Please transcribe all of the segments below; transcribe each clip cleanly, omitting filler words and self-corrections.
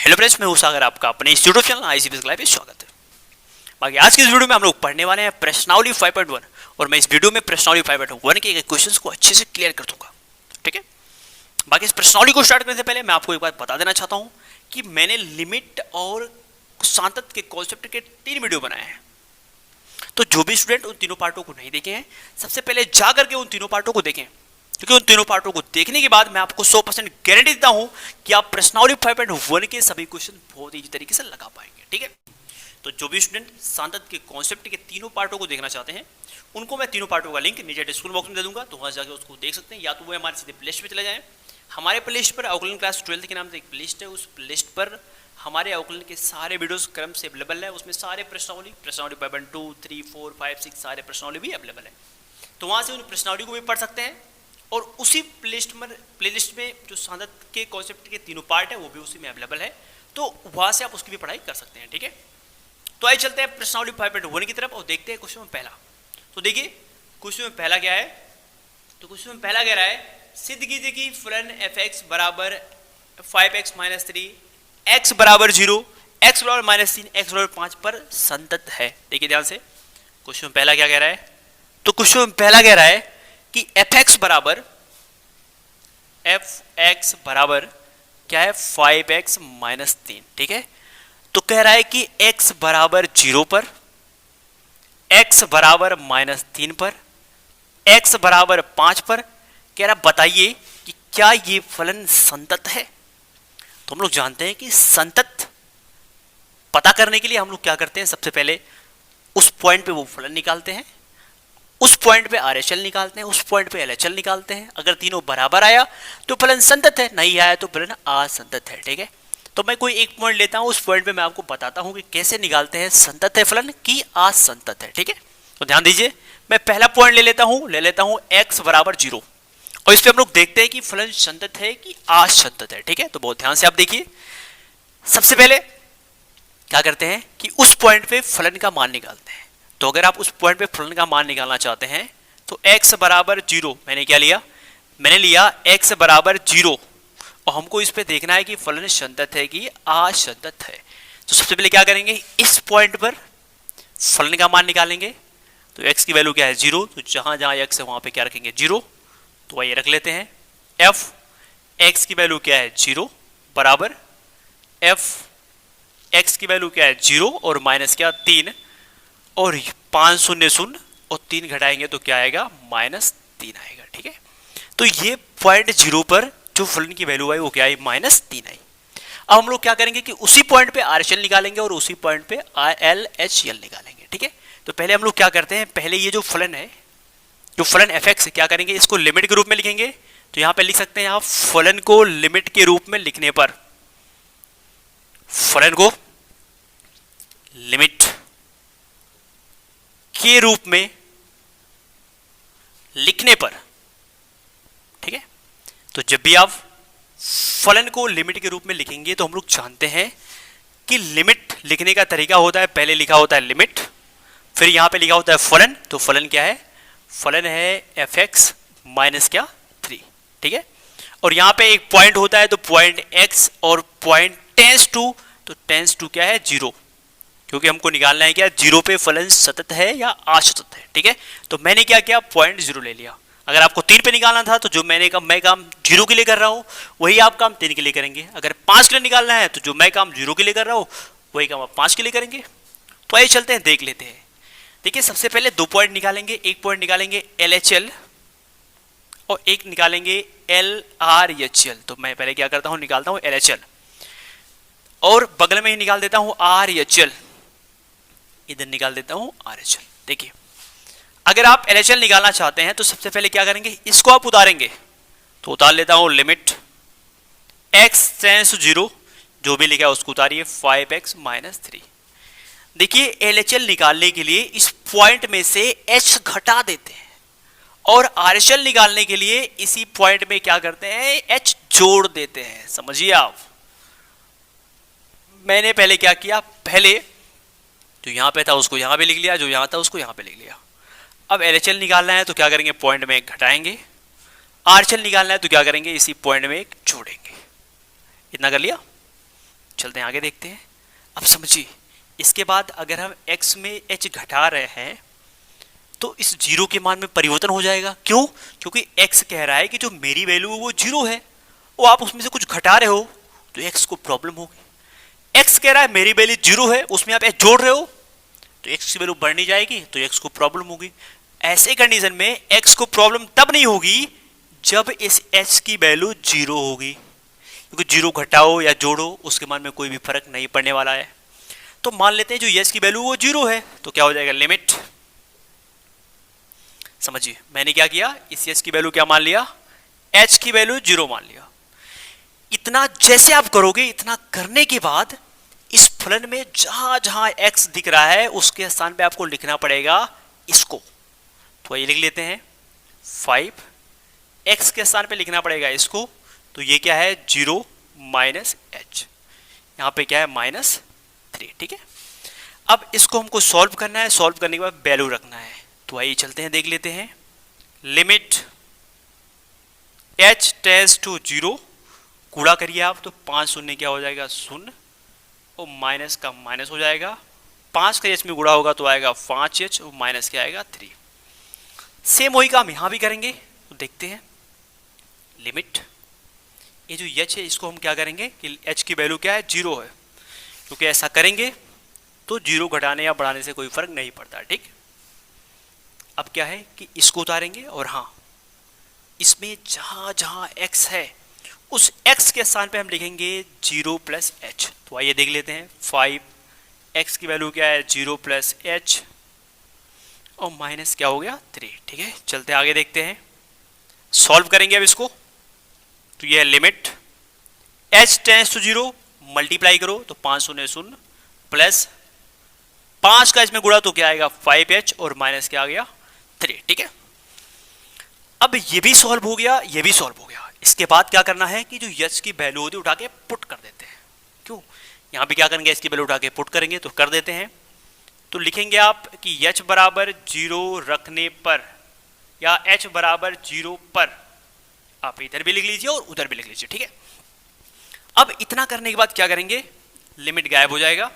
Hello friends, मैं हूं सागर, आपका अपने इस यूट्यूब चैनल आईसीपीएस लाइव में स्वागत है। बाकी आज की इस वीडियो में हम लोग पढ़ने वाले हैं प्रश्नावली 5.1 और मैं इस वीडियो में प्रश्नावली 5.1 के क्वेश्चंस को अच्छे से क्लियर कर दूंगा। ठीक है, बाकी इस प्रश्नावली को स्टार्ट करने से पहले मैं आपको एक बात बता देना चाहता हूं कि मैंने लिमिट और सांतत के कॉन्सेप्ट के 3 वीडियो बनाए हैं। तो जो भी स्टूडेंट उन तीनों पार्टों को नहीं देखे हैं, सबसे पहले जा करके उन तीनों पार्टों को देखें, क्योंकि उन तीनों पार्टों को देखने के बाद मैं आपको 100% गारंटी देता हूं कि आप प्रश्नावली 5.1 के सभी क्वेश्चन बहुत ही तरीके से लगा पाएंगे। ठीक है, तो जो भी स्टूडेंट सांतत के कॉन्सेप्ट के तीनों पार्टों को देखना चाहते हैं, उनको मैं तीनों पार्टों का लिंक नीचे डिस्क्रिप्शन बॉक्स में दे दूंगा, तो वहां जाकर उसको देख सकते हैं। या तो वो हमारे सीधे प्लेलिस्ट पे चले जाएं। हमारे प्लेलिस्ट पर अवकलन क्लास 12 के नाम से एक प्लेलिस्ट है, उस प्लेलिस्ट पर हमारे अवकलन के सारे वीडियोस क्रम से अवेलेबल है। उसमें सारे प्रश्नावली 5.2, 3, 4, 5, 6 सारे प्रश्नावली भी अवेलेबल है। तो वहां से उन प्रश्नावली को भी पढ़ सकते हैं और उसी प्लेलिस्ट में जो सांतत के कॉन्सेप्ट के तीनों पार्ट है वो भी उसी में अवेलेबल है, तो वहां से आप उसकी भी पढ़ाई कर सकते हैं। ठीक है, तो आइए चलते हैं प्रश्नावली 5.1 की तरफ और देखते हैं क्वेश्चन में पहला। तो देखिए क्वेश्चन में पहला क्या है, तो क्वेश्चन में पहला कह रहा है सिद्ध कीजिए कि फलन fx बराबर 5x - 3 x बराबर 0 x बराबर -3 x बराबर 5 पर संतत है। देखिए ध्यान से, क्वेश्चन में पहला क्या कह रहा है, तो क्वेश्चन में पहला कह रहा है कि fx बराबर क्या है 5x - 3। ठीक है, तो कह रहा है कि x बराबर 0 पर, x बराबर -3 पर, x बराबर 5 पर कह रहा बताइए कि क्या ये फलन संतत है। तो हम लोग जानते हैं कि संतत पता करने के लिए हम लोग क्या करते हैं, सबसे पहले उस पॉइंट पे वो फलन निकालते हैं, उस पॉइंट पे आरएचएल निकालते हैं, उस पॉइंट पे एलएचएल निकालते हैं। अगर तीनों बराबर आया तो फलन संतत है, नहीं आया तो फलन असंतत है। ठीक है, तो मैं कोई एक पॉइंट लेता हूं, उस पॉइंट पे मैं आपको बताता हूं कि कैसे निकालते हैं संतत है फलन की असंतत है। ठीक है, तो ध्यान दीजिए, मैं पहला पॉइंट ले लेता हूं x बराबर 0 और इस पे हम लोग देखते हैं कि फलन संतत है कि असंतत है। ठीक है, तो बहुत ध्यान से आप देखिए, सबसे पहले क्या करते हैं कि उस पॉइंट पे फलन का मान निकालते हैं। तो अगर आप उस पॉइंट पे फलन का मान निकालना चाहते हैं तो x बराबर 0, मैंने क्या लिया, मैंने लिया x बराबर 0 और हमको इस पे देखना है कि फलन संतत है कि असंतत है। तो सबसे पहले क्या करेंगे, इस पॉइंट पर फलन का मान निकालेंगे। तो x की वैल्यू क्या है 0, तो जहां जहां x है वहां पे क्या रखेंगे 0। तो आइए रख लेते हैं f x की वैल्यू क्या है 0 बराबर f x की वैल्यू क्या है 0 और माइनस क्या 3 और 5 0 0 और 3 घटाएंगे तो क्या आएगा -3 आएगा। ठीक है, तो ये पॉइंट 0 पर जो फलन की वैल्यू आई वो क्या आई -3 आई। अब हम लोग क्या करेंगे कि उसी पॉइंट पे आरएचएल निकालेंगे और उसी पॉइंट पे एलएचएल निकालेंगे। ठीक है, तो पहले हम लोग क्या करते हैं, पहले ये जो फलन है, जो फलन fx है, क्या करेंगे, इसको लिमिट के रूप में लिखेंगे। तो यहां पे लिख सकते हैं, यहां फलन को लिमिट के रूप में लिखने पर, फलन को लिमिट के रूप में लिखने पर, ठीक है, तो जब भी आप फलन को लिमिट के रूप में लिखेंगे तो हम लोग जानते हैं कि लिमिट लिखने का तरीका होता है, पहले लिखा होता है लिमिट, फिर यहां पे लिखा होता है फलन। तो फलन क्या है, फलन है fx माइनस क्या 3। ठीक है, और यहां पे एक पॉइंट होता है, तो पॉइंट x और पॉइंट टेंस टू, तो टेंस टू क्या है 0, क्योंकि हमको निकालना है क्या 0 पे फलन सतत है या असतत है। ठीक है, तो मैंने क्या किया, पॉइंट 0 ले लिया। अगर आपको 3 पे निकालना था तो जो मैं काम 0 के लिए कर रहा हूं वही आप काम 3 के लिए करेंगे। अगर 5 के लिए निकालना है तो जो मैं काम 0 के लिए कर रहा हूं वही काम आप 5 के लिए करेंगे। तो आइए चलते हैं, देख लेते हैं। देखिए सबसे पहले 2 पॉइंट निकालेंगे, एक पॉइंट निकालेंगे LHL और एक निकालेंगे LRHL। तो मैं पहले क्या करता हूं, निकालता हूं LHL और बगल में ही निकाल देता हूं RHL, इधर निकाल देता हूं RHL। देखिए अगर आप LHL निकालना चाहते हैं तो सबसे पहले क्या करेंगे, इसको आप उतारेंगे। तो उतार लेता हूं लिमिट x टेंड्स टू 0, जो भी लिखा है उसको उतारिए, 5x - 3। देखिए LHL निकालने के लिए इस पॉइंट में से h घटा देते हैं और RHL निकालने के लिए इसी पॉइंट में क्या करते हैं, h जोड़ देते हैं। समझिए आप, मैंने पहले क्या किया, पहले जो यहां पे था उसको यहां पे लिख लिया, जो यहां था उसको यहां पे लिख लिया। अब LHL निकालना है तो क्या करेंगे, पॉइंट में एक घटाएंगे, RHL निकालना है तो क्या करेंगे, इसी पॉइंट में एक जोड़ेंगे। इतना कर लिया। चलते हैं आगे देखते हैं। अब समझिए, इसके बाद अगर हम x में h घटा रहे हैं तो इस जीरो के मान में परिवर्तन हो जाएगा। क्यों? क्योंकि x कह रहा है कि जो मेरी वैल्यू है वो जीरो है, वो आप उसमें से कुछ घटा रहे हो तो x को प्रॉब्लम होगी। x कह रहा है मेरी वैल्यू जीरो है, उसमें आप h जोड़ रहे हो तो x की वैल्यू बढ़नी जाएगी, तो x को प्रॉब्लम होगी। ऐसे कंडीशन में x को प्रॉब्लम तब नहीं होगी जब इस h की वैल्यू जीरो होगी, क्योंकि जीरो घटाओ या जोड़ो उसके मान में कोई भी फर्क नहीं पड़ने वाला है। तो मान लेते हैं जो h की वैल्यू वो जीरो है, तो क्या हो जाएगा, लिमिट। समझिए मैंने क्या किया, इस h की वैल्यू क्या मान लिया, h की वैल्यू जीरो मान लिया। इतना जैसे आप करोगे, इतना करने के बाद इस फलन में जहां जहां x दिख रहा है उसके स्थान पे आपको लिखना पड़ेगा इसको। तो ये लिख लेते हैं 5, x के स्थान पे लिखना पड़ेगा इसको। तो ये क्या है, 0 माइनस h, यहाँ पे क्या है -3। ठीक है, अब इसको हमको सॉल्व करना है, सॉल्व करने के बाद वैल्यू रखना है। तो आइए चलते हैं, देख लेते हैं। लिमिट h टेंड्स टू 0, कूड़ा करिए आप तो 5 शून्य क्या हो जाएगा, 0, और माइनस का माइनस हो जाएगा, 5 का h में गुणा होगा तो आएगा 5h, और माइनस क्या आएगा 3। सेम वही काम यहां भी करेंगे, तो देखते हैं। लिमिट ये जो h है इसको हम क्या करेंगे कि h की वैल्यू क्या है, 0 है, क्योंकि ऐसा करेंगे तो 0 घटाने या बढ़ाने से कोई फर्क नहीं पड़ता। ठीक, अब क्या है कि इसको उतारेंगे, और हाँ इसमें जहां जहां x है उस x के स्थान पे हम लिखेंगे 0 प्लस h। तो आइए देख लेते हैं, 5, x की वैल्यू क्या है 0 प्लस h, और माइनस क्या हो गया 3। ठीक है, चलते आगे देखते हैं, सॉल्व करेंगे अब इसको। तो ये है limit h tends to 0, multiply करो तो 5 शून्य 0 प्लस 5 का इसमें गुणा तो क्या आएगा 5h, और माइनस क्या आ गया 3। ठीक है, अब ये भी सॉल्व हो गया, ये भी सॉल्व हो गया। इसके बाद क्या करना है कि जो h की वैल्यू होती है उठा के पुट कर देते हैं। क्यों, यहां भी क्या करेंगे, इसकी वैल्यू उठा के पुट करेंगे, तो कर देते हैं। तो लिखेंगे आप कि h बराबर 0 रखने पर, या h बराबर 0 पर, आप इधर भी लिख लीजिए और उधर भी लिख लीजिए। ठीक है, अब इतना करने के बाद क्या करेंगे, लिमिट गायब हो जाएगा,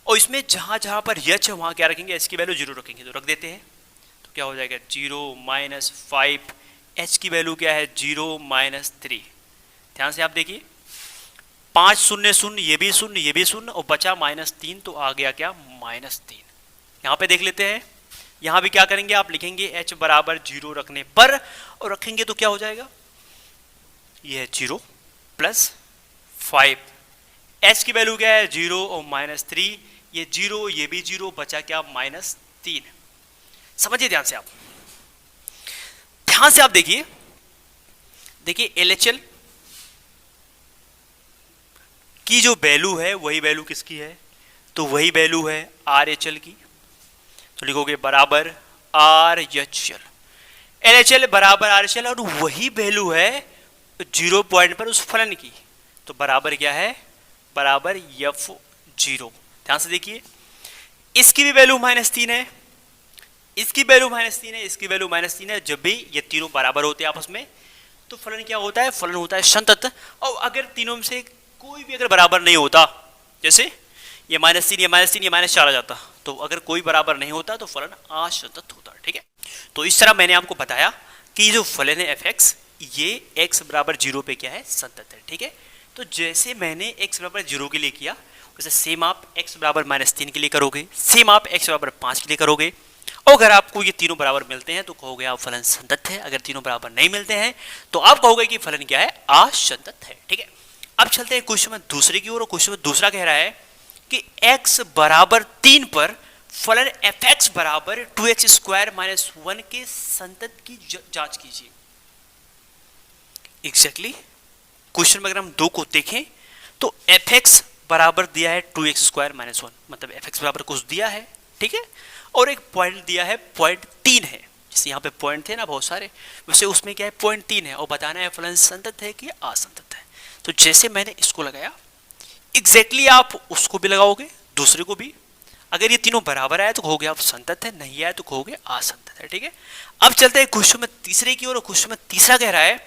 और इसमें जहां जहां पर h है वहां क्या रखेंगे, h की वैल्यू 0 रखेंगे, तो रख देते हैं। तो क्या हो जाएगा 0 माइनस 5, h की वैल्यू क्या है 0 माइनस 3। ध्यान से आप देखिए, 5 शून्य 0, ये भी 0, ये भी 0, और बचा -3, तो आ गया क्या -3। यहाँ पे देख लेते हैं, यहाँ भी क्या करेंगे, आप लिखेंगे h बराबर 0 रखने पर, और रखेंगे तो क्या हो जाएगा, ये है 0 प्लस 5, h की वैल्यू क्या है 0 और -3, ये 0, ये भी 0, बचा क्या -3। समझिए ध्यान से आप, ध्यान से आप देखिए, देखिए LHL की जो वैल्यू है वही वैल्यू किसकी है, तो वही वैल्यू है RHL की। तो लिखोगे बराबर RHL, LHL बराबर RHL, और वही वैल्यू है 0 पॉइंट पर उस फलन की, तो बराबर क्या है, बराबर F0। ध्यान से देखिए, इसकी भी वैल्यू -3 है, इसकी वैल्यू -3 है, इसकी वैल्यू -3 है। जब भी ये तीनों बराबर होते हैं आपस में तो फलन क्या होता है, फलन होता है संतत। और अगर तीनों में से कोई भी अगर बराबर नहीं होता, जैसे ये -3, ये -3, ये -4 आ जाता, तो अगर कोई बराबर नहीं होता तो फलन असंतत होता। ठीक है, तो इस तरह मैंने आपको बताया कि जो फलन है f(x), ये x बराबर 0 पे क्या है, संतत है। ठीक है, तो जैसे मैंने x बराबर 0 के लिए किया, वैसे सेम आप x बराबर -3 के लिए करोगे, सेम आप x बराबर 5 के लिए करोगे। और अगर आपको ये तीनों बराबर मिलते हैं तो कहोगे आप फलन संतत है, अगर तीनों बराबर नहीं मिलते हैं तो आप कहोगे कि फलन क्या है, असंतत है। ठीक है, अब चलते हैं क्वेश्चन में दूसरे की ओर, और क्वेश्चन में दूसरा कह रहा है कि x बराबर 3 पर फलन f(x) बराबर 2x² - 1 के संतत की जांच कीजिए। एग्जैक्टली क्वेश्चन में अगर हम 2 को देखें तो f(x) बराबर दिया है 2x² - 1, मतलब f(x) बराबर कुछ दिया है। ठीक है, और एक पॉइंट दिया है, पॉइंट 3 है, जैसे यहाँ पे पॉइंट थे ना बहुत सारे, वैसे उसमें क्या है पॉइंट 3 है, और बताना है फलन संतत है कि असंतत है। तो जैसे मैंने इसको लगाया, एग्जैक्टली आप उसको भी लगाओगे, दूसरे को भी। अगर ये तीनों बराबर आए तो कहोगे आप संतत है, नहीं आए तो कहोगे असंतत है। ठीक है, अब चलते हैं क्वेश्चन में तीसरे की ओर, और क्वेश्चन में तीसरा कह रहा है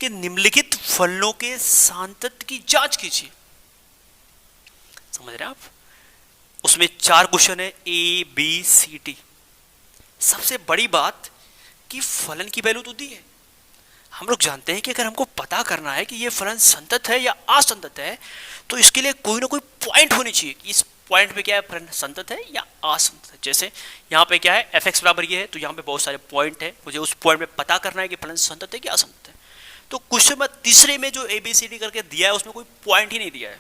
कि निम्नलिखित फलनों के सांतत की जांच कीजिए। उसमें 4 क्वेश्चन है, A B C D। सबसे बड़ी बात कि फलन की वैल्यू तो दी है। हम लोग जानते हैं कि अगर हमको पता करना है कि ये फलन संतत है या असंतत है तो इसके लिए कोई ना कोई पॉइंट होनी चाहिए कि इस पॉइंट पे क्या है, फलन संतत है या असंतत है। जैसे यहाँ पे क्या है, एफ एक्स बराबर ये है, तो यहाँ पे बहुत सारे पॉइंट है, मुझे उस पॉइंट पे पता करना है कि फलन संतत है कि असंतत है। तो क्वेश्चन में तीसरे में जो ABCD करके दिया है उसमें कोई पॉइंट ही नहीं दिया है।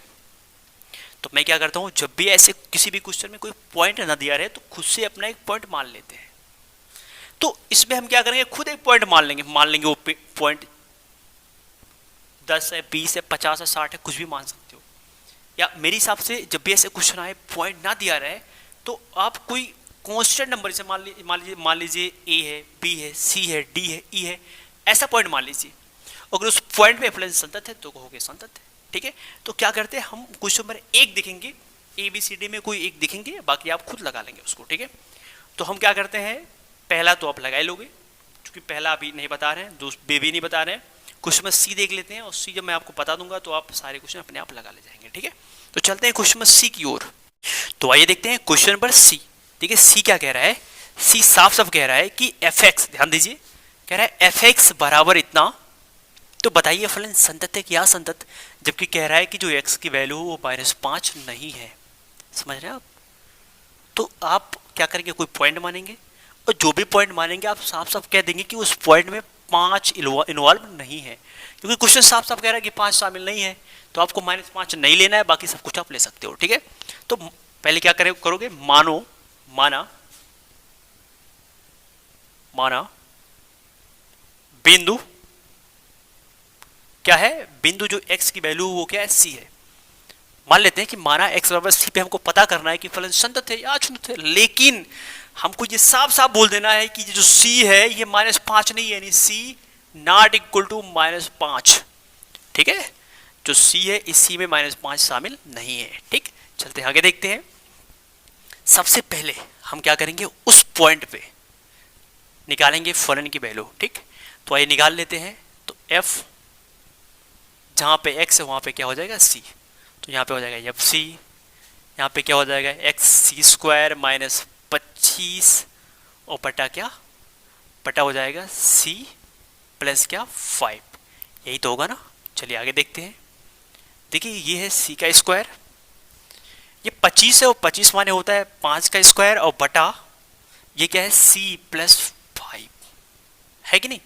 तो मैं क्या करता हूँ, जब भी ऐसे किसी भी क्वेश्चन में कोई पॉइंट ना दिया रहे तो खुद से अपना एक पॉइंट मान लेते हैं। तो इसमें हम क्या करेंगे, खुद एक पॉइंट मान लेंगे वो पॉइंट 10 है, 20 है, 50 है, 60 है, कुछ भी मान सकते हो। या मेरे हिसाब से जब भी ऐसे क्वेश्चन आए पॉइंट ना दिया रहे तो आप कोई कांस्टेंट नंबर से मान लीजिए A है, B है, C है, D है, E है, ऐसा पॉइंट मान लीजिए। अगर उस पॉइंट पे फलन संतत है तो कहोगे संतत है। ठीक है, तो क्या करते हैं, हम क्वेश्चन नंबर 1 देखेंगे, ABCD में कोई एक देखेंगे, बाकी आप खुद लगा लेंगे उसको। ठीक है, तो हम क्या करते हैं, पहला तो आप लगा ही लोगे क्योंकि पहला अभी नहीं बता रहे हैं, बी भी नहीं बता रहे हैं। क्वेश्चन नंबर C देख लेते हैं और C जब मैं आपको बता दूंगा तो आप सारे क्वेश्चन अपने आप लगा ले जाएंगे। ठीक है, तो चलते हैं क्वेश्चन नंबर C की ओर। तो आइए देखते हैं क्वेश्चन नंबर C। ठीक है, C क्या कह रहा है, C साफ साफ कह रहा है कि fx, ध्यान दीजिए, कह रहा है fx बराबर इतना, तो बताइए फलन संतत है कि असंतत, जबकि कह रहा है कि जो x की वैल्यू वो -5 नहीं है। समझ रहे हैं आप? तो आप क्या करेंगे, कोई पॉइंट मानेंगे और जो भी पॉइंट मानेंगे आप साफ साफ कह देंगे कि उस पॉइंट में 5 इन्वॉल्व नहीं है, क्योंकि क्वेश्चन साफ साफ कह रहा है कि 5 शामिल नहीं है, तो आपको -5 नहीं लेना है, बाकी सब कुछ आप ले सकते हो। ठीक है, तो पहले क्या करोगे, माना बिंदु क्या है, बिंदु जो x की वैल्यू वो क्या है, C है। मान लेते हैं कि माना x बराबर C पे हमको पता करना है कि फलन संतत है या असंतत है, लेकिन हमको ये साफ साफ बोल देना है कि जो C है ये -5 नहीं है, यानी C नॉट इक्वल टू -5। ठीक है, जो C है इस C में -5 शामिल नहीं है। ठीक, चलते हैं आगे देखते हैं। सबसे पहले हम क्या करेंगे, उस पॉइंट पे निकालेंगे फलन की वैल्यू। ठीक, तो आइए निकाल लेते हैं। तो f जहाँ पे x है वहाँ पे क्या हो जाएगा, c, तो यहाँ पे हो जाएगा fc, यहाँ पे क्या हो जाएगा, x² माइनस 25 और बटा क्या, बटा हो जाएगा c प्लस क्या 5, यही तो होगा ना। चलिए आगे देखते हैं। देखिए ये है c का स्क्वायर, ये 25 है और 25 माने होता है 5 का स्क्वायर, और बटा ये क्या है c प्लस 5 है कि नहीं।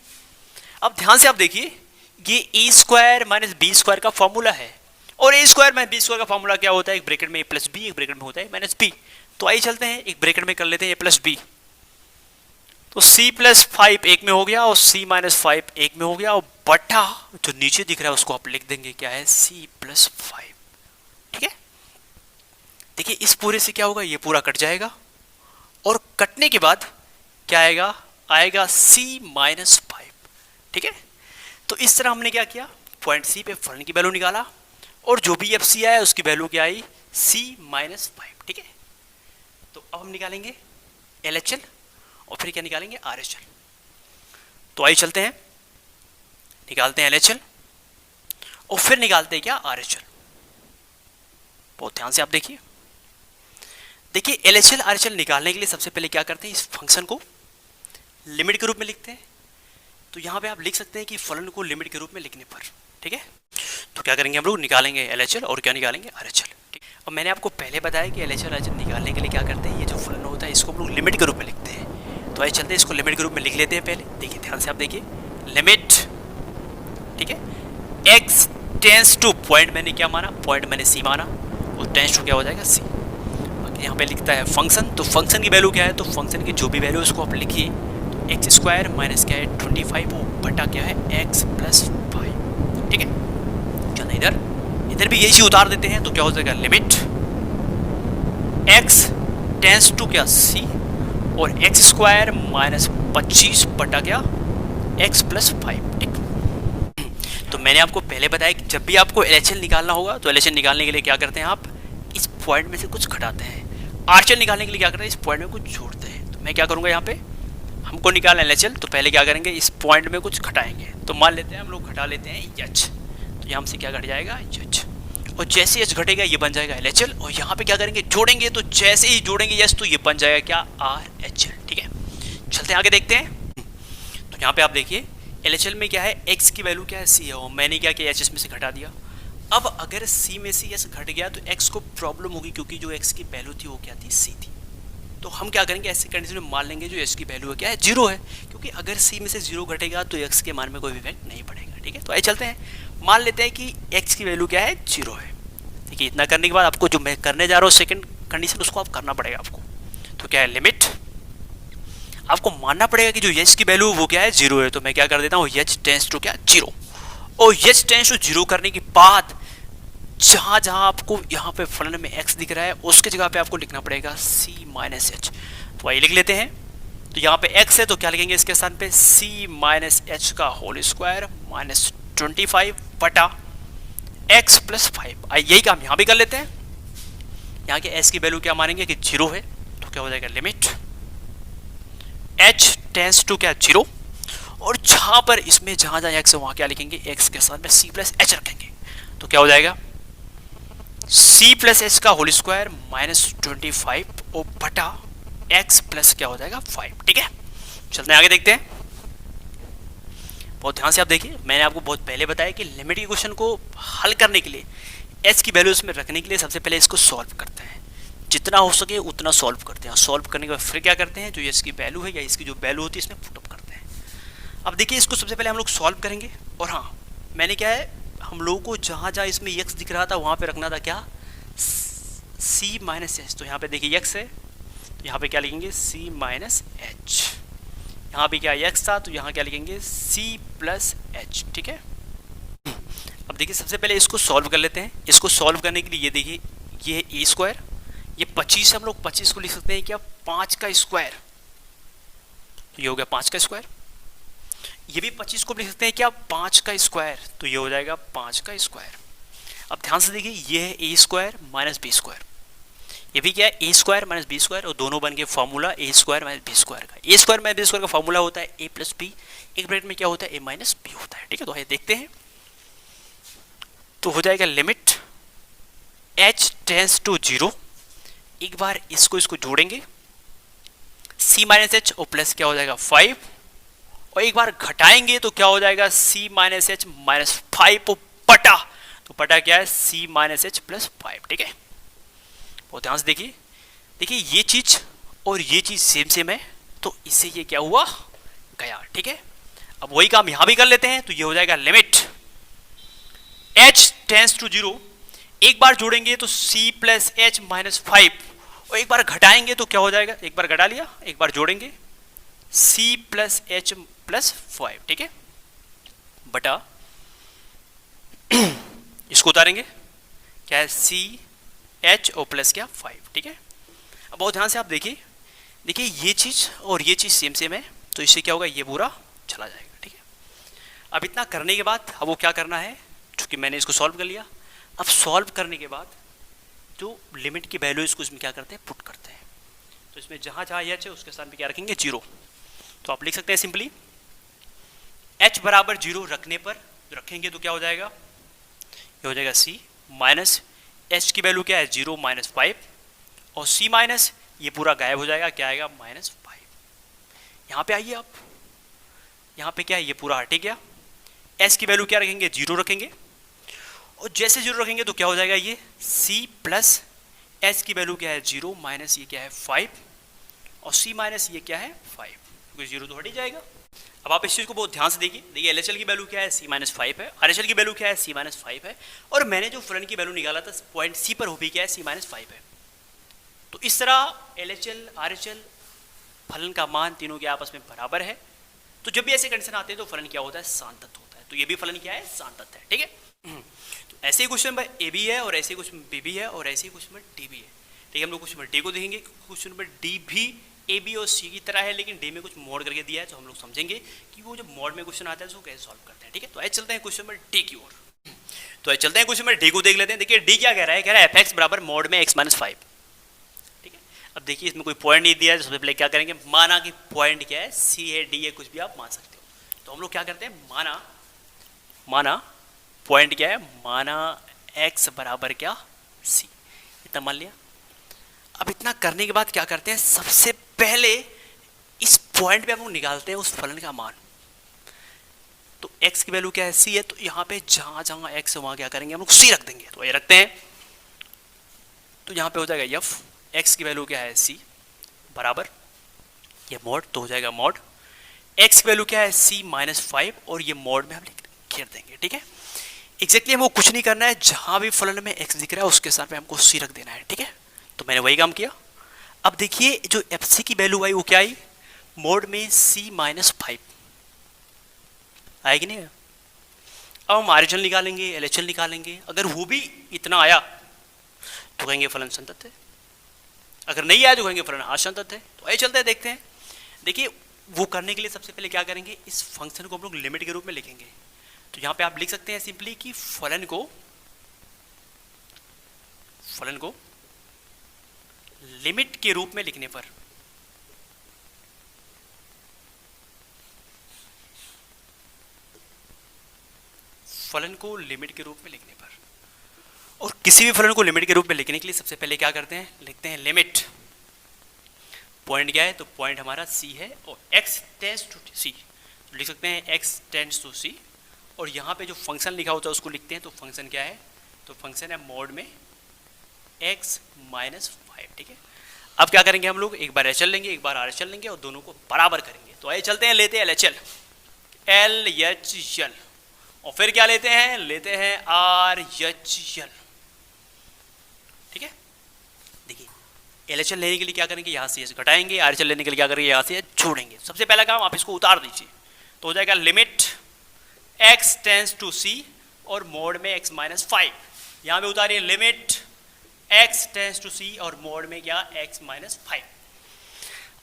अब ध्यान से आप देखिए, ये a² माइनस b² का फॉर्मूला है, और a² माइनस b² का फॉर्मूला क्या होता है, एक ब्रैकेट में a प्लस b, एक ब्रैकेट में होता है माइनस b। तो आइए चलते हैं, एक ब्रैकेट में कर लेते हैं a प्लस b। तो c प्लस 5 एक में हो गया और c माइनस 5 एक में हो गया, और बटा जो नीचे दिख रहा है उसको आप लिख देंगे क्या है, c प्लस 5। ठीक है, देखिए इस पूरे से क्या होगा, ये पूरा कट जाएगा और कटने के बाद क्या आएगा c माइनस 5। ठीक है, तो इस तरह हमने क्या किया, पॉइंट C पे फलन की वैल्यू निकाला और जो भी FC आया उसकी वैल्यू क्या आई, c माइनस 5। ठीक है, तो अब हम निकालेंगे LHL और फिर क्या निकालेंगे, RHL। तो आइए चलते हैं, निकालते हैं LHL और फिर निकालते हैं क्या, RHL। बहुत ध्यान से आप देखिए। LHL RHL निकालने के लिए सबसे पहले क्या करते हैं, इस फंक्शन को लिमिट के रूप में लिखते हैं। तो यहाँ पे आप लिख सकते हैं कि फलन को लिमिट के रूप में लिखने पर। ठीक है, तो क्या करेंगे, हम लोग निकालेंगे LHL और क्या निकालेंगे, RHL। ठीक, और मैंने आपको पहले बताया कि LHL RHL निकालने के लिए क्या करते हैं, ये जो फलन होता है इसको हम लोग लिमिट के रूप में लिखते हैं। तो आइए चलते हैं, इसको लिमिट के रूप में लिख लेते हैं पहले। देखिए ध्यान से आप देखिए, लिमिट, ठीक है, x टेंस टू, पॉइंट मैंने क्या माना, पॉइंट मैंने c माना, और टेंस टू क्या हो जाएगा, c। यहाँ पे लिखता है फंक्शन, तो फंक्शन की वैल्यू क्या है, तो फंक्शन की जो भी वैल्यू उसको आप लिखिए, तो x² माइनस क्या है 25 और बटा क्या है x प्लस 5। ठीक है, चलो इधर भी यही चीज उतार देते हैं, तो क्या हो जाएगा, लिमिट x टेंस टू क्या c और x² माइनस 25 बटा क्या x प्लस 5। ठीक, तो मैंने आपको पहले बताया कि जब भी आपको LHL निकालना होगा तो LHL निकालने के लिए क्या करते हैं, आप इस पॉइंट में से कुछ घटाते हैं। RHL निकालने के लिए क्या करते हैं, इस पॉइंट में कुछ जोड़ते हैं। तो मैं क्या करूंगा, यहाँ पे हमको निकालना है LHL, तो पहले क्या करेंगे, इस पॉइंट में कुछ घटाएंगे। तो मान लेते हैं हम लोग घटा लेते हैं h, तो यहाँ से क्या घट जाएगा h, और जैसे एच घटेगा ये बन जाएगा एल और यहाँ पे क्या करेंगे जोड़ेंगे, तो जैसे ही जोड़ेंगे यस तो ये बन जाएगा क्या आर एच एल। ठीक है, चलते हैं आगे देखते हैं। तो यहाँ पे आप देखिए एल एच एल में क्या है, एक्स की वैल्यू क्या है सी है, और मैंने क्या किया एच एस में से घटा दिया। अब अगर सी में से एस घट गया तो एक्स को प्रॉब्लम होगी, क्योंकि जो एक्स की वैल्यू थी वो क्या थी, सी थी। तो हम क्या करेंगे ऐसे कंडीशन में मान लेंगे जो एक्स की वैल्यू है क्या है, जीरो है, क्योंकि अगर सी में से जीरो घटेगा तो एक्स के मान में कोई इफेक्ट नहीं पड़ेगा। ठीक है, तो आइए चलते हैं, मान लेते हैं कि एक्स की वैल्यू क्या है, जीरो है। ठीक है, इतना करने के बाद आपको जो मैं करने जा रहा हूँ सेकंड कंडीशन उसको आप करना पड़ेगा आपको। तो क्या है, लिमिट आपको मानना पड़ेगा कि जो एच की वैल्यू वो क्या है, जीरो है। तो मैं क्या कर देता हूँ, एच टेंस टू क्या, जीरो, और एच टेंस टू जीरो करने के बाद जहां जहां आपको यहाँ पे फलन में x दिख रहा है उसके जगह पे आपको लिखना पड़ेगा c माइनस एच। तो आइए लिख लेते हैं। तो यहाँ पे x है तो क्या लिखेंगे इसके स्थान पे, c माइनस एच का होल स्क्वायर माइनस 25 बटा x प्लस 5। आइए यही काम यहाँ भी कर लेते हैं। यहाँ के s की वैल्यू क्या मानेंगे कि जीरो है, तो क्या हो जाएगा लिमिट h टेंस टू क्या, जीरो, और जहां पर इसमें जहां जहां x है वहां क्या लिखेंगे, x के साथ में c प्लस एच रखेंगे। तो क्या हो जाएगा, c प्लस एच का होल स्क्वायर माइनस 25 और बटा x प्लस क्या हो जाएगा 5। ठीक है, चलते हैं आगे देखते हैं। बहुत ध्यान से आप देखिए, मैंने आपको बहुत पहले बताया कि लिमिट के क्वेश्चन को हल करने के लिए h की वैल्यू इसमें रखने के लिए सबसे पहले इसको सॉल्व करते हैं, जितना हो सके उतना सॉल्व करते हैं। सॉल्व करने के बाद फिर क्या करते हैं, जो इसकी वैल्यू है या इसकी जो वैल्यू होती है इसमें पुट अप करते हैं। अब देखिए इसको सबसे पहले हम लोग सॉल्व करेंगे, और हाँ मैंने क्या है, हम लोगों को जहाँ जहाँ इसमें x दिख रहा था वहाँ पे रखना था क्या, c माइनस एच। तो यहाँ पे देखिए x है तो यहाँ पे क्या लिखेंगे, c माइनस एच। यहाँ पे क्या x था तो यहाँ क्या लिखेंगे, c प्लस एच। ठीक है, अब देखिए सबसे पहले इसको सॉल्व कर लेते हैं। इसको सॉल्व करने के लिए ये देखिए, ये है ए स्क्वायर, ये 25 हम लोग 25 को लिख सकते हैं क्या, 5 का स्क्वायर, ये हो गया 5 का स्क्वायर। ये भी 25 को लिख सकते हैं क्या, 5 का स्क्वायर, तो ये हो जाएगा 5 का स्क्वायर। अब ध्यान से देखिए ये है ए स्क्वायर माइनस बी स्क्वायर, ये भी क्या है ए स्क्वायर माइनस बी स्क्वायर, और दोनों बन के फॉर्मूला ए स्क्वायर माइनस बी स्क्वायर का। ए स्क्वायर माइनस बी स्क्वायर का फॉर्मूला होता है ए प्लस बी, एक ब्रैकेट में क्या होता है, ए माइनस बी होता है। ठीक है, तो आइए देखते हैं। तो हो जाएगा limit h tends to zero, एक बार इसको जोड़ेंगे, c माइनस एच और प्लस क्या हो जाएगा 5, और एक बार घटाएंगे तो क्या हो जाएगा, c माइनस एच माइनस 5 और पटा, तो पटा क्या है, c माइनस एच प्लस 5। ठीक है, बहुत ध्यान से देखिए, देखिए ये चीज और ये चीज सेम सेम है, तो इससे ये क्या हुआ गया। ठीक है, अब वही काम यहां भी कर लेते हैं। तो ये हो जाएगा limit h tends to zero, एक बार जोड़ेंगे तो c प्लस एच माइनस 5, और एक बार घटाएंगे तो क्या हो जाएगा, एक बार घटा लिया, एक बार जोड़ेंगे c प्लस एच प्लस 5। ठीक है, बटा इसको उतारेंगे क्या है, c h और प्लस क्या 5। ठीक है, अब बहुत ध्यान से आप देखिए, देखिए ये चीज और ये चीज सेम सेम है, तो इससे क्या होगा, ये पूरा चला जाएगा। ठीक है, अब इतना करने के बाद अब वो क्या करना है, चूंकि मैंने इसको सॉल्व कर लिया, अब सॉल्व करने के बाद जो लिमिट की वैल्यू इसको इसमें क्या करते हैं, पुट करते हैं। तो इसमें जहां जहां एच है उसके स्थान पे क्या रखेंगे, जीरो। तो आप लिख सकते हैं सिंपली h बराबर जीरो रखने पर रखेंगे तो क्या हो जाएगा, ये हो जाएगा c माइनस h की वैल्यू क्या है, जीरो माइनस 5, और c माइनस ये पूरा गायब हो जाएगा, क्या आएगा माइनस 5। यहाँ पे आइए आप, यहाँ पे क्या है, ये पूरा हटे गया, s की वैल्यू क्या रखेंगे, जीरो रखेंगे, और जैसे जीरो रखेंगे तो क्या हो जाएगा, ये c प्लस h की वैल्यू क्या है, जीरो माइनस ये क्या है 5, और c माइनस ये क्या है 5, क्योंकि जीरो तो हट ही जाएगा। अब आप इस चीज को बहुत ध्यान से देखिए, देखिए LHL की वैल्यू क्या है, c माइनस 5 है, RHL की वैल्यू क्या है, c माइनस 5 है, और मैंने जो फलन की वैल्यू निकाला था पॉइंट c पर वो भी क्या है, c माइनस 5 है। तो इस तरह LHL RHL फलन का मान तीनों के आपस में बराबर है। तो जब भी ऐसे कंडीशन आते हैं तो फलन क्या होता है, शांतत होता है। तो ये भी फलन क्या है, शांतत है। ठीक है, तो ऐसे ही क्वेश्चन नंबर ए भी है, और ऐसे ही क्वेश्चन बी भी है, और ऐसे ही क्वेश्चन नंबर डी भी है। ठीक है, हम लोग क्वेश्चन नंबर डी को देखेंगे। क्वेश्चन नंबर डी भी ए बी और सी की तरह है, लेकिन डी में कुछ मोड करके दिया है, तो हम लोग समझेंगे कि वो जब मोड में क्वेश्चन आता है तो कैसे सॉल्व करते हैं। ठीक है, तो आइए चलते हैं क्वेश्चन नंबर डी की ओर। तो आइए चलते हैं क्वेश्चन नंबर डी को देख लेते हैं। देखिए डी क्या कह रहा है, कह रहा है एफ एक्स बराबर मोड में एक्स माइनस 5। ठीक है, अब देखिए इसमें कोई पॉइंट नहीं दिया है, तो सबसे पहले क्या करेंगे, माना कि पॉइंट क्या है, सी है, डी है, कुछ भी आप मान सकते हो। तो हम लोग क्या करते हैं, माना पॉइंट क्या है, माना x बराबर क्या c, इतना मान लिया। अब इतना करने के बाद क्या करते हैं, सबसे पहले इस पॉइंट पे हम लोग निकालते हैं उस फलन का मान। तो x की वैल्यू क्या है c है, तो यहाँ पे जहां जहां x है वहां क्या करेंगे हम लोग c रख देंगे। तो ये रखते हैं, तो यहाँ पे हो जाएगा f, x की वैल्यू क्या है c बराबर ये मॉड, तो हो जाएगा मॉड x की वैल्यू क्या है c -5 और ये मॉड में हम घेर देंगे। ठीक है, एग्जैक्टली हमको कुछ नहीं करना है, जहां भी फलन में x दिख रहा है उसके साथ में हमको c रख देना है। ठीक है, तो मैंने वही काम किया। अब देखिए जो fc की वैल्यू आई वो क्या आई, मोड में c -5 आएगी नहीं। अब हम आरएचएल निकालेंगे, एलएचएल निकालेंगे, अगर वो भी इतना आया तो कहेंगे फलन संतत है, अगर नहीं आया तो कहेंगे फलन असंतत है। तो आइए चलते हैं देखते हैं। देखिए वो करने के लिए सबसे पहले क्या करेंगे, इस फंक्शन को हम लोग लिमिट के रूप में लिखेंगे। तो यहाँ पे आप लिख सकते हैं सिंपली कि फलन को लिमिट के रूप में लिखने पर और किसी भी फलन को लिमिट के रूप में लिखने के लिए सबसे पहले क्या करते हैं, लिखते हैं लिमिट। पॉइंट क्या है, तो पॉइंट हमारा c है और x टेंड्स टू c, तो लिख सकते हैं x टेंड्स टू c। और यहाँ पे जो फंक्शन लिखा होता है उसको लिखते हैं, तो फंक्शन क्या है, तो फंक्शन है मोड में x -5। ठीक है, अब क्या करेंगे हम लोग, एक बार एचएल लेंगे एक बार आरएचएल लेंगे और दोनों को बराबर करेंगे। तो आइए चलते हैं, लेते हैं एलएचएल, LHL, और फिर क्या लेते हैं, लेते हैं RHL। ठीक है, देखिए एलएचएल लेने के लिए क्या करेंगे, यहाँ से एच घटाएंगे, आरएचएल लेने के लिए क्या करेंगे, यहाँ से एच जोड़ेंगे। सबसे पहला काम आप इसको उतार दीजिए, तो हो जाएगा limit x tends to c और मोड में x -5। यहाँ पे उतारिए limit x tends to c और मोड में क्या x -5।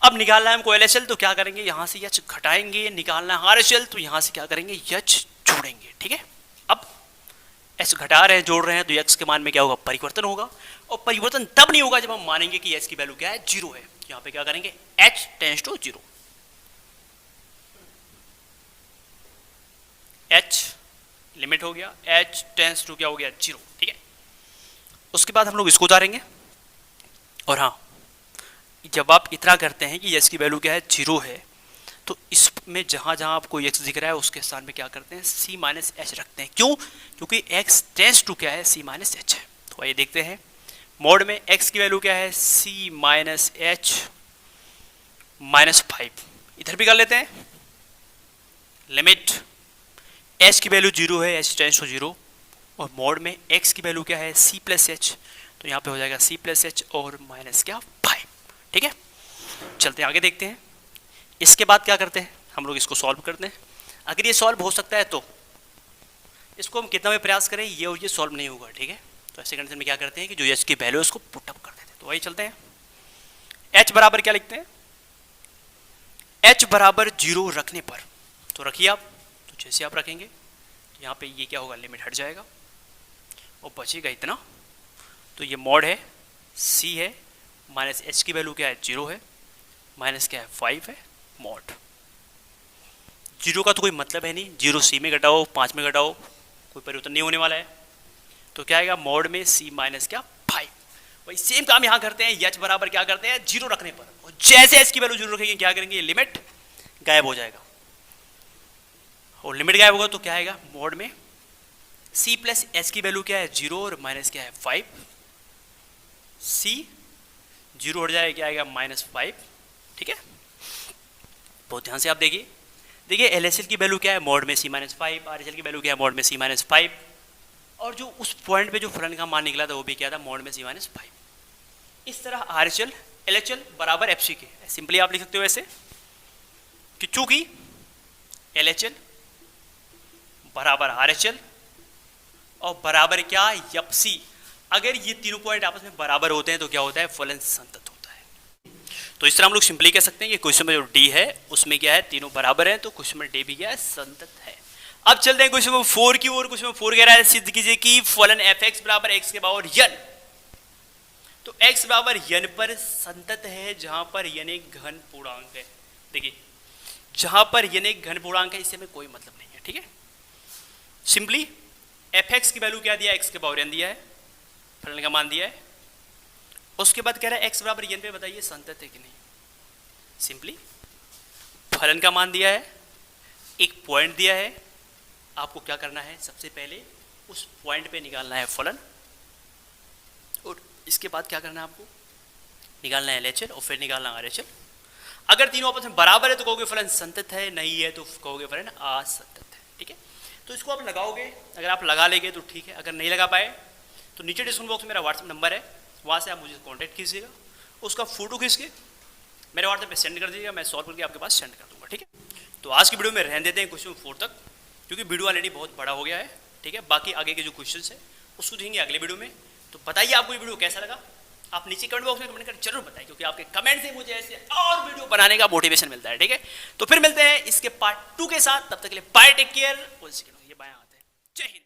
अब निकालना है हमको एलएचएल, तो क्या करेंगे, यहाँ से एच घटाएंगे, निकालना है आरएचएल, तो यहाँ से क्या करेंगे, एच जोड़ेंगे। ठीक है, अब एच घटा रहे हैं जोड़ रहे हैं, तो एक्स के मान में क्या होगा, परिवर्तन होगा। और परिवर्तन तब नहीं होगा जब हम मानेंगे कि एच की वैल्यू क्या है, 0 है। यहाँ पे क्या करेंगे, h tends to 0, h limit हो गया, h टेंड्स टू क्या हो गया, 0। ठीक है, उसके बाद हम लोग इसको उतारेंगे। और हाँ, जब आप इतना करते हैं कि x की वैल्यू क्या है, 0 है, तो इसमें जहां जहां आपको x दिख रहा है उसके स्थान में क्या करते हैं, c -h रखते हैं। क्यों, क्योंकि x टेंड्स टू क्या है, c -h है। तो आइए देखते हैं, मोड में x की वैल्यू क्या है, c -h -5। इधर भी कर लेते हैं, लिमिट h की वैल्यू 0 है, h टेंड्स टू 0, और मोड में x की वैल्यू क्या है, c +h, तो यहाँ पे हो जाएगा c +h और माइनस क्या 5। ठीक है, चलते हैं आगे देखते हैं। इसके बाद क्या करते हैं, हम लोग इसको सॉल्व करते हैं। अगर ये सॉल्व हो सकता है तो इसको हम कितना भी प्रयास करें ये और ये सॉल्व नहीं होगा। ठीक है, तो ऐसे कंडीशन में क्या करते हैं कि जो एच की वैल्यू है उसको पुट अप कर देते हैं। तो वही चलते हैं, एच बराबर क्या लिखते हैं, एच बराबर 0 रखने पर, तो रखिए आप, तो जैसे आप रखेंगे तो यहाँ पे ये क्या होगा, लिमिट हट जाएगा और बचेगा इतना। तो ये मॉड है, c है, माइनस एच की वैल्यू क्या है, 0 है, माइनस क्या है 5 है, मॉड 0 का तो कोई मतलब है नहीं, 0 c में घटाओ 5 में घटाओ कोई परिवर्तन नहीं होने वाला है। तो क्या आएगा, मोड में c माइनस क्या 5। वही सेम काम यहाँ करते हैं, एच बराबर क्या करते हैं, 0 रखने पर, और जैसे एच की वैल्यू 0 रखेंगे क्या करेंगे, लिमिट गायब हो जाएगा, और लिमिट गायब होगा तो क्या आएगा, मोड में c प्लस एच की वैल्यू क्या है, 0 और माइनस क्या है 5, c 0 हट जाएगा क्या आएगा, -5। ठीक है, बहुत ध्यान से आप देखिए, देखिए एलएचएल की वैल्यू क्या है, मोड में c -5, आरएचएल की वैल्यू क्या है, मोड में c -5, और जो उस पॉइंट पे जो फलन का मान निकला था वो भी क्या था, मोड में c -5। इस तरह आरएचएल एलएचएल बराबर एफसी के, सिंपली आप लिख सकते हो ऐसे कि चूंकि एलएचएल बराबर आरएचएल और बराबर क्या एफसी, अगर ये तीनों पॉइंट आपस में बराबर होते हैं तो क्या होता है, फलन संतत होता है। तो इस तरह हम लोग सिंपली कह सकते हैं कि क्वेश्चन में जो डी है उसमें क्या है, तीनों बराबर है, तो क्वेश्चन में डी भी क्या है, संतत है। अब चलते हैं क्वेश्चन नंबर 4 की ओर। क्वेश्चन नंबर 4 कह रहा है सिद्ध कीजिए कि फलन fx बराबर x के पावर n, तो x बराबर n पर संतत है जहां पर n एक घन पूर्णांक है। देखिए जहां पर n एक घन पूर्णांक है इससे में कोई मतलब नहीं है। ठीक है, सिंपली एफ एक्स की वैल्यू क्या दिया है, एक्स के पावर एन दिया है, फलन का मान दिया है। उसके बाद कह रहा है एक्स बराबर एन पे बताइए संतत है कि नहीं। सिंपली फलन का मान दिया है, एक पॉइंट दिया है, आपको क्या करना है, सबसे पहले उस पॉइंट पे निकालना है फलन, और इसके बाद क्या करना है, आपको निकालना है एलएचएल और फिर निकालना है आरएचएल। अगर तीनों आपस में बराबर है तो कहोगे फलन संतत है, नहीं है तो कहोगे फलन असंतत है। ठीक है, तो इसको आप लगाओगे, अगर आप लगा लेंगे तो ठीक है, अगर नहीं लगा पाए तो नीचे डिस्क्रिप्शन बॉक्स में मेरा व्हाट्सएप नंबर है, वहाँ से आप मुझे कॉन्टैक्ट कीजिएगा, उसका फोटो खींच के मेरे व्हाट्सएप पे सेंड कर दीजिएगा, मैं सॉल्व करके आपके पास सेंड कर दूंगा। ठीक है, तो आज की वीडियो में रहने देते हैं क्वेश्चन 4 तक, क्योंकि वीडियो ऑलरेडी बहुत बड़ा हो गया है। ठीक है, बाकी आगे के जो क्वेश्चन है उसको देंगे अगले वीडियो में। तो बताइए आपको ये वीडियो कैसा लगा, आप नीचे कमेंट बॉक्स में कमेंट कर जरूर बताइए, क्योंकि आपके कमेंट से मुझे ऐसे और वीडियो बनाने का मोटिवेशन मिलता है। ठीक है, तो फिर मिलते हैं इसके पार्ट 2 के साथ, तब तक के लिए बाय, टेक केयर। ये बायां आते हैं, जय हिंद।